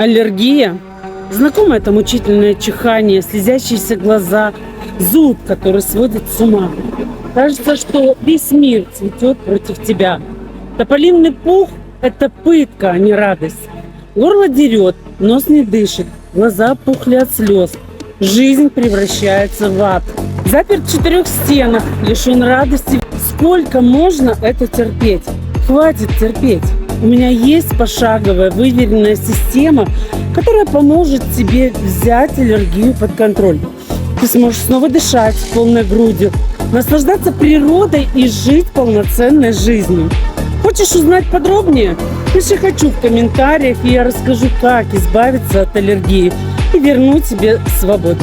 Аллергия. Знакомо это мучительное чихание, слезящиеся глаза, зуд, который сводит с ума. Кажется, что весь мир цветет против тебя. Тополиный пух – это пытка, а не радость. Горло дерет, нос не дышит, глаза пухли от слез. Жизнь превращается в ад. Заперт в 4 стенах, лишен радости. Сколько можно это терпеть? Хватит терпеть. У меня есть пошаговая, выверенная система, которая поможет тебе взять аллергию под контроль. Ты сможешь снова дышать полной грудью, наслаждаться природой и жить полноценной жизнью. Хочешь узнать подробнее? Пиши «хочу» в комментариях, и я расскажу, как избавиться от аллергии и вернуть себе свободу.